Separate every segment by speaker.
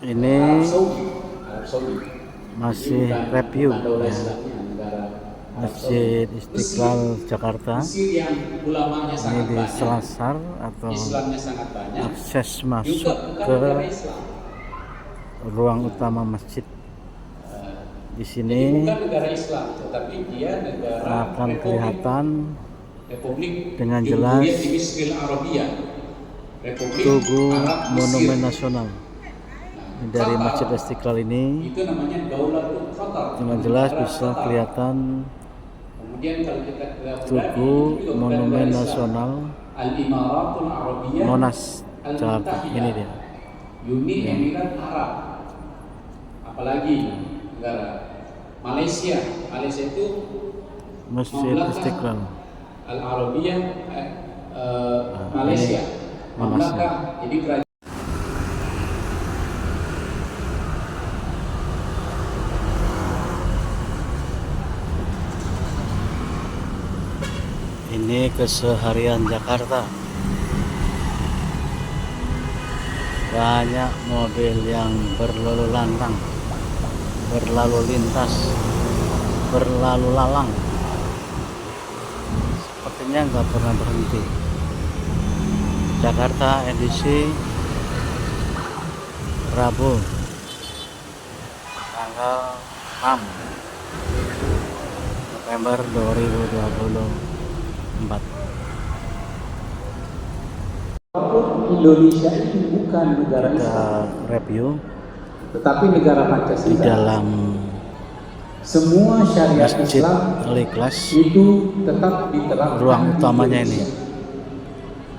Speaker 1: Ini
Speaker 2: Arab Saudi.
Speaker 1: masih review ya. Masjid Istiqlal Jakarta. Ini di Selasar atau akses masuk ke ruang utama masjid. Di sini akan kelihatan dengan jelas Tugu Monumen Nasional. Dari Masjid Istiqlal ini dengan jelas bisa kelihatan Tugu Monumen Nasional Monas Jakarta. Ini dia.
Speaker 2: Uni Emirat Arab, apalagi negara Malaysia itu
Speaker 1: Masjid Istiqlal
Speaker 2: Al Arabiyah Malaysia, Mamlakah jadi kerajaan.
Speaker 1: Ini keseharian Jakarta. Banyak mobil yang berlalu lantang, berlalu lintas, berlalu lalang. Sepertinya nggak pernah berhenti. Jakarta edisi Rabu tanggal 6 November 2024.
Speaker 2: Indonesia ini bukan negara
Speaker 1: Kita review
Speaker 2: tetapi negara Pancasila.
Speaker 1: di dalam
Speaker 2: Semua syariat
Speaker 1: Masjid
Speaker 2: Islam
Speaker 1: Al-Ikhlas,
Speaker 2: itu tetap diterapkan
Speaker 1: ruang utamanya
Speaker 2: di
Speaker 1: ini.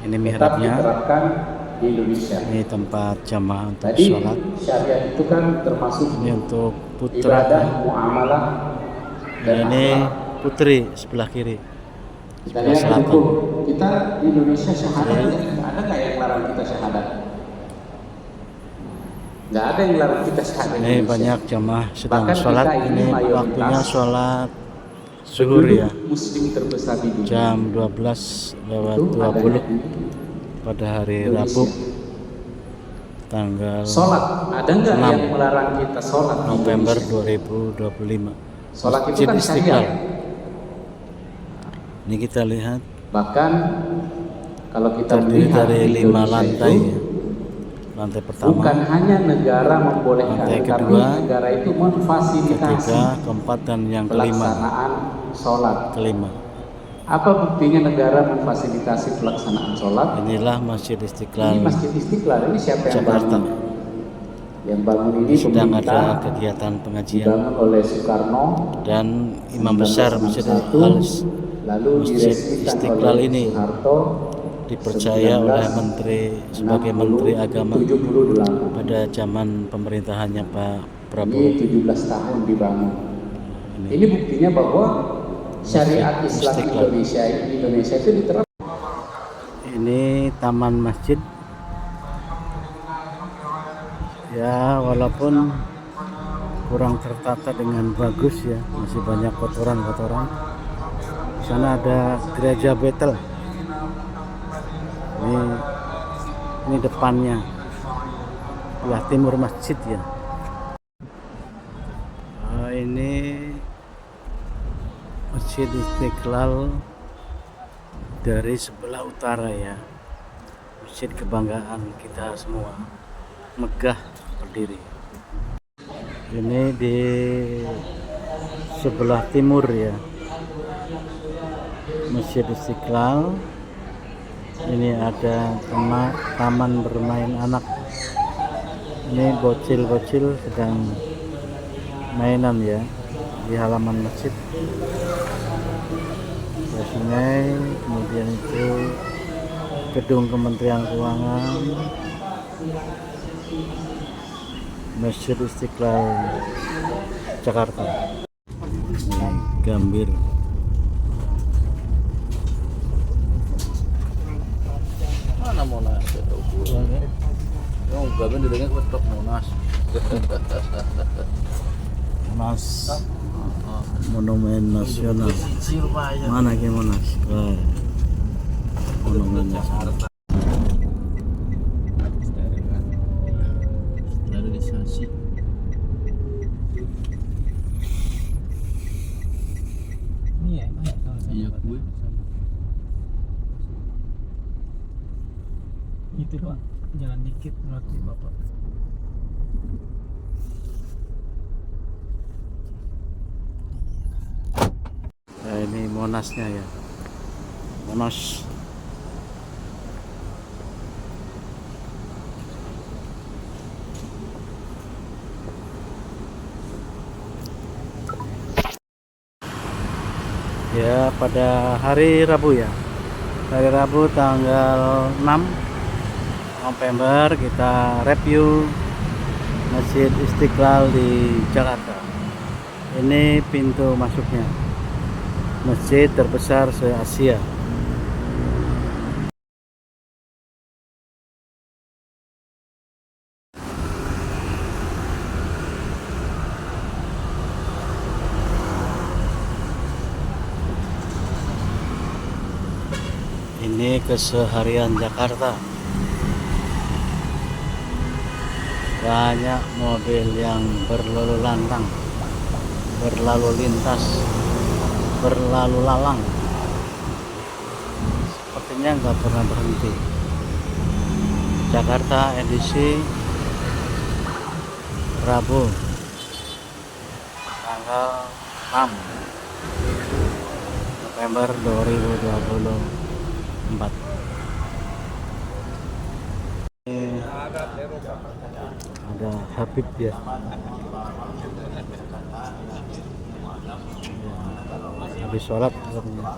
Speaker 1: Ini
Speaker 2: tetap
Speaker 1: mihrabnya.
Speaker 2: diterapkan di Indonesia.
Speaker 1: Ini tempat jamaah untuk
Speaker 2: Jadi
Speaker 1: sholat.
Speaker 2: syariat itu kan termasuk
Speaker 1: Ini untuk putra.
Speaker 2: ibadah, muamalah, dan
Speaker 1: Ini
Speaker 2: akhlak.
Speaker 1: putri sebelah kiri,
Speaker 2: Kita
Speaker 1: sebelah
Speaker 2: lihat
Speaker 1: selatan.
Speaker 2: hukum. Kita di Indonesia syahadat, ada nggak yang larang kita syahadat? Nggak ada yang larang kita syahadat.
Speaker 1: Ini banyak jamaah sedang
Speaker 2: Bahkan
Speaker 1: sholat.
Speaker 2: kita
Speaker 1: Ini
Speaker 2: mayoritas
Speaker 1: waktunya sholat zuhur ya,
Speaker 2: Muslim terbesar di dunia.
Speaker 1: jam 12:20 pada hari Rabu tanggal
Speaker 2: Sholat, ada nggak
Speaker 1: 6
Speaker 2: yang melarang kita sholat di
Speaker 1: November
Speaker 2: Indonesia?
Speaker 1: 2025.
Speaker 2: Sholat itu
Speaker 1: Masjid
Speaker 2: kan
Speaker 1: Istiqlal.
Speaker 2: syariat.
Speaker 1: Ini kita lihat
Speaker 2: Bahkan kalau kita
Speaker 1: terdiri
Speaker 2: melihat
Speaker 1: dari
Speaker 2: di
Speaker 1: 5
Speaker 2: Indonesia
Speaker 1: lantai.
Speaker 2: itu,
Speaker 1: Lantai pertama,
Speaker 2: bukan hanya negara membolehkan,
Speaker 1: lantai
Speaker 2: tapi
Speaker 1: kedua,
Speaker 2: negara itu memfasilitasi
Speaker 1: ketiga, keempat, dan yang kelima.
Speaker 2: pelaksanaan sholat.
Speaker 1: Kelima.
Speaker 2: Apa buktinya negara memfasilitasi pelaksanaan sholat?
Speaker 1: Inilah Masjid
Speaker 2: Ini
Speaker 1: Istiqlal
Speaker 2: Masjid Istiqlal, ini siapa yang
Speaker 1: Jakarta.
Speaker 2: bangun? Yang bangun ini
Speaker 1: Sedang ada
Speaker 2: pemerintah,
Speaker 1: kegiatan pengajian
Speaker 2: dibangun oleh Soekarno
Speaker 1: dan Imam Besar Masjid
Speaker 2: 1961, lalu
Speaker 1: Masjid
Speaker 2: diresmikan
Speaker 1: Istiqlal
Speaker 2: oleh
Speaker 1: ini
Speaker 2: Soeharto
Speaker 1: dipercaya oleh Menteri sebagai Menteri Agama
Speaker 2: 1978.
Speaker 1: pada zaman pemerintahannya Pak Prabowo.
Speaker 2: Ini 17 tahun dibangun. Ini buktinya bahwa syariat Islam
Speaker 1: Istiqlal.
Speaker 2: Indonesia itu diterapkan.
Speaker 1: Ini taman masjid. Ya, walaupun kurang tertata dengan bagus ya, masih banyak kotoran-kotoran. Di sana ada gereja Betel. Ini depannya, sebelah timur masjid ya. Ini Masjid Istiqlal dari sebelah utara ya, masjid kebanggaan kita semua, megah berdiri. Ini di sebelah timur ya, Masjid Istiqlal. Ini ada taman bermain anak. Ini bocil-bocil sedang mainan ya di halaman masjid. Ada sungai, kemudian itu gedung Kementerian Keuangan, Masjid Istiqlal Jakarta. Ini Gambir. Mana Monas? Ukurannya. Yang Gambir dulunya ketok Monas. Monas. Monumen Nasional. Mana ke Monas? Monumen Nasional. sosialisasi.
Speaker 3: Ini ya, emang ya, sama-sama.
Speaker 1: Iya, gue.
Speaker 3: Gitu doang, jangan dikit berarti bapak.
Speaker 1: Nah, ini Monasnya ya, Monas. Ya, pada hari Rabu ya, hari Rabu tanggal 6 November kita review Masjid Istiqlal di Jakarta. Ini pintu masuknya, masjid terbesar se-Asia. Ini keseharian Jakarta. Banyak mobil yang berlalu lantang, berlalu lintas, berlalu lalang. Sepertinya nggak pernah berhenti. Jakarta edisi Rabu tanggal 6 November 2024. Ada Habib ya. Habis sholat katanya.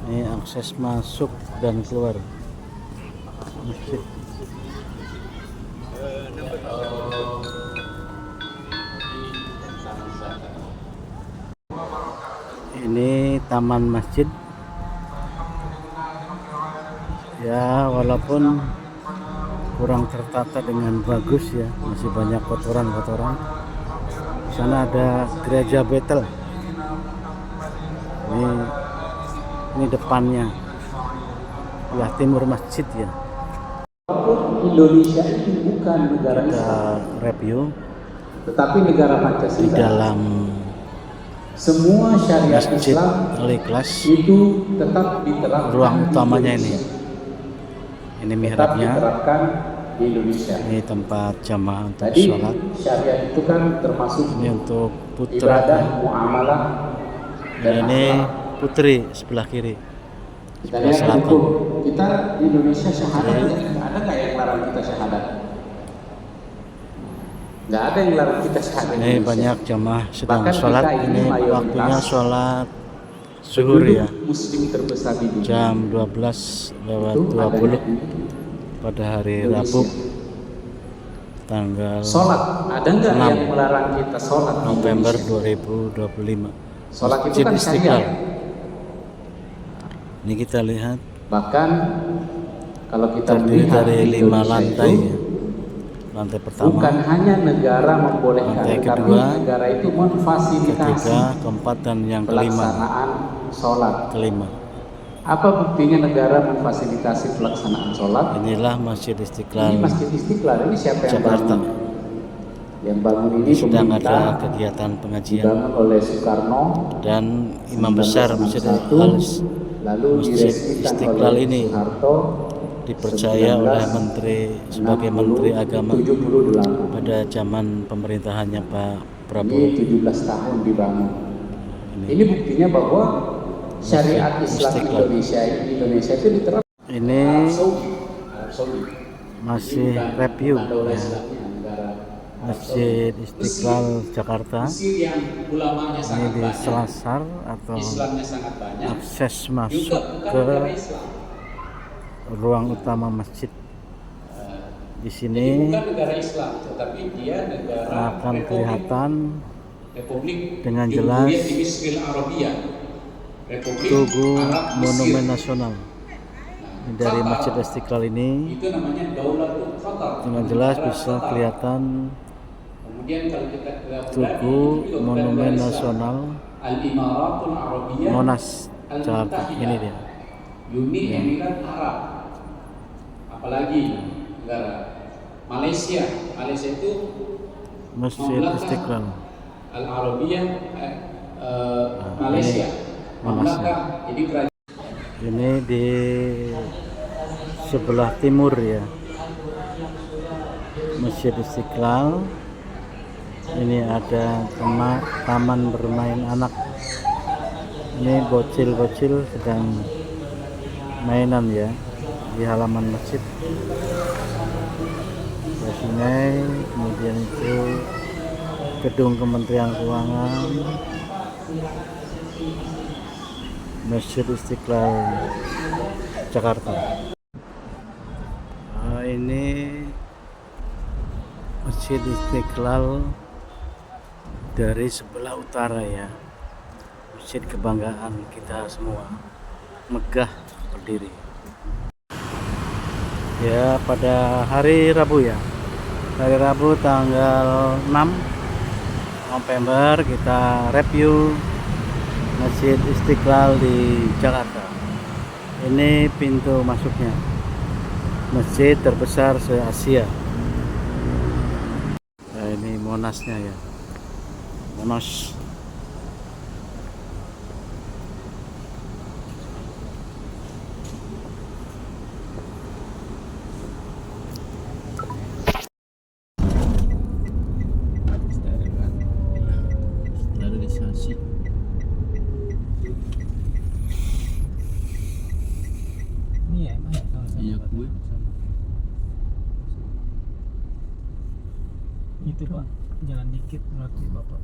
Speaker 1: Ini akses masuk dan keluar masjid. Ini taman masjid ya, walaupun kurang tertata dengan bagus ya, masih banyak kotoran-kotoran. Di sana ada gereja Betel. Ini depannya, sebelah timur masjid ya.
Speaker 2: Indonesia itu bukan negara
Speaker 1: Kita
Speaker 2: Islam,
Speaker 1: review
Speaker 2: tetapi negara
Speaker 1: di
Speaker 2: Pancasila.
Speaker 1: dalam
Speaker 2: Semua syariat
Speaker 1: Masjid
Speaker 2: Islam
Speaker 1: Al-Ikhlas.
Speaker 2: itu tetap diterapkan
Speaker 1: Ruang
Speaker 2: di
Speaker 1: utamanya
Speaker 2: Indonesia.
Speaker 1: ini
Speaker 2: Tetap
Speaker 1: mihrabnya.
Speaker 2: diterapkan di Indonesia.
Speaker 1: Ini tempat jamaah untuk
Speaker 2: Jadi
Speaker 1: sholat.
Speaker 2: syariat itu kan termasuk
Speaker 1: Ini untuk putra.
Speaker 2: ibadah, muamalah,
Speaker 1: Dan
Speaker 2: dan
Speaker 1: ini
Speaker 2: akhlak.
Speaker 1: putri sebelah kiri,
Speaker 2: Kita
Speaker 1: sebelah
Speaker 2: lihat
Speaker 1: selatan.
Speaker 2: hukum. Kita di Indonesia syahadat,
Speaker 1: Jadi,
Speaker 2: ada nggak yang larang kita syahadat? Nggak ada yang larang kita syahadat.
Speaker 1: Ini banyak jamaah sedang
Speaker 2: Bahkan
Speaker 1: sholat.
Speaker 2: kita ini
Speaker 1: Ini
Speaker 2: mayoritas
Speaker 1: waktunya sholat zuhur ya,
Speaker 2: Muslim terbesar di dunia.
Speaker 1: jam
Speaker 2: Itu
Speaker 1: 12:20
Speaker 2: adanya di
Speaker 1: pada hari
Speaker 2: Indonesia.
Speaker 1: Rabu tanggal
Speaker 2: Sholat, ada nggak
Speaker 1: 6
Speaker 2: yang melarang kita sholat di
Speaker 1: November
Speaker 2: Indonesia?
Speaker 1: 2025.
Speaker 2: Sholat itu
Speaker 1: Masjid
Speaker 2: kan
Speaker 1: Istiqlal.
Speaker 2: syariat.
Speaker 1: Ini kita lihat
Speaker 2: Bahkan kalau kita
Speaker 1: terdiri
Speaker 2: melihat
Speaker 1: dari
Speaker 2: di
Speaker 1: 5
Speaker 2: Indonesia
Speaker 1: lantai
Speaker 2: itu,
Speaker 1: ya. Lantai pertama,
Speaker 2: bukan hanya negara membolehkan,
Speaker 1: lantai
Speaker 2: tetapi
Speaker 1: kedua,
Speaker 2: negara itu memfasilitasi
Speaker 1: ketiga, keempat, dan yang kelima.
Speaker 2: pelaksanaan sholat.
Speaker 1: Kelima.
Speaker 2: Apa buktinya negara memfasilitasi pelaksanaan sholat?
Speaker 1: Inilah Masjid
Speaker 2: Ini
Speaker 1: Istiqlal
Speaker 2: Masjid Istiqlal, ini siapa yang
Speaker 1: Jakarta.
Speaker 2: bangun? Yang bangun ini
Speaker 1: Sedang ada
Speaker 2: pemerintah,
Speaker 1: kegiatan pengajian
Speaker 2: dibangun oleh Soekarno
Speaker 1: dan imam besar Masjid
Speaker 2: 1961, lalu
Speaker 1: Masjid
Speaker 2: diresmikan
Speaker 1: Istiqlal
Speaker 2: oleh
Speaker 1: ini
Speaker 2: Soeharto
Speaker 1: dipercaya oleh menteri sebagai menteri agama
Speaker 2: 1978.
Speaker 1: pada zaman pemerintahannya Pak Prabowo.
Speaker 2: Ini 17 tahun dibangun. Ini buktinya bahwa syariat Islam
Speaker 1: Istiqlal.
Speaker 2: Indonesia itu diterapkan.
Speaker 1: Ini
Speaker 2: Arab Saudi.
Speaker 1: masih review ya, Masjid Istiqlal Jakarta.
Speaker 2: Mesir yang ulamanya
Speaker 1: Ini
Speaker 2: sangat
Speaker 1: di
Speaker 2: banyak,
Speaker 1: Selasar atau
Speaker 2: Islamnya sangat banyak,
Speaker 1: akses
Speaker 2: juga
Speaker 1: masuk
Speaker 2: bukan
Speaker 1: ke
Speaker 2: negara Islam.
Speaker 1: ruang utama masjid. Di
Speaker 2: Jadi
Speaker 1: sini
Speaker 2: bukan negara Islam, tetapi dia negara
Speaker 1: akan kelihatan
Speaker 2: Republik
Speaker 1: dengan
Speaker 2: Jamhuriyah
Speaker 1: jelas
Speaker 2: di Misril Arabia. Republik
Speaker 1: Tugu
Speaker 2: Arab Mesir.
Speaker 1: Monumen Nasional. Ini dari
Speaker 2: Qatar,
Speaker 1: Masjid Istiqlal ini
Speaker 2: itu namanya Daulatul Qatar.
Speaker 1: dengan jelas
Speaker 2: Negara
Speaker 1: bisa
Speaker 2: Qatar.
Speaker 1: kelihatan
Speaker 2: Kemudian kalau kita ke
Speaker 1: Tugu
Speaker 2: itu juga bukan
Speaker 1: Monumen
Speaker 2: negara Islam.
Speaker 1: Nasional
Speaker 2: Al-Imaratul Arabiyah
Speaker 1: Monas Jakarta.
Speaker 2: Al-Muttahidah.
Speaker 1: Ini dia.
Speaker 2: Uni Emirat Arab. Apalagi negara Malaysia Malaysia itu
Speaker 1: Masjid Istiqlal.
Speaker 2: Al-Arabiyah Malaysia. Mamlakah jadi kerajaan.
Speaker 1: Ini di sebelah timur ya, Masjid Istiqlal. Ini ada taman bermain anak. Ini bocil-bocil sedang mainan ya di halaman masjid. Ada sungai, kemudian itu gedung Kementerian Keuangan, Masjid Istiqlal Jakarta. Ini Masjid Istiqlal dari sebelah utara ya, masjid kebanggaan kita semua, megah berdiri ya. Pada hari Rabu ya, hari Rabu tanggal 6 November kita review Masjid Istiqlal di Jakarta. Ini pintu masuknya, masjid terbesar se-Asia. Nah, ini Monasnya ya, Monas. Sterilisasi.
Speaker 3: Ini ya banyak kawasan.
Speaker 1: Iya,
Speaker 3: Pak.
Speaker 1: gue.
Speaker 3: Itu Pak, jalan dikit berarti Bapak.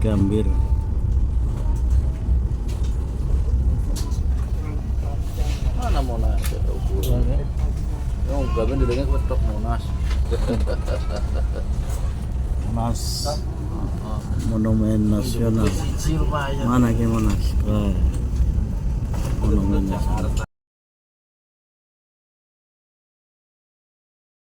Speaker 1: Gambir. Mana Monas? Yang Gambir didengar ketok Monas. Monas. Monumen nasional. Mana ke Monas? Monumen nasional.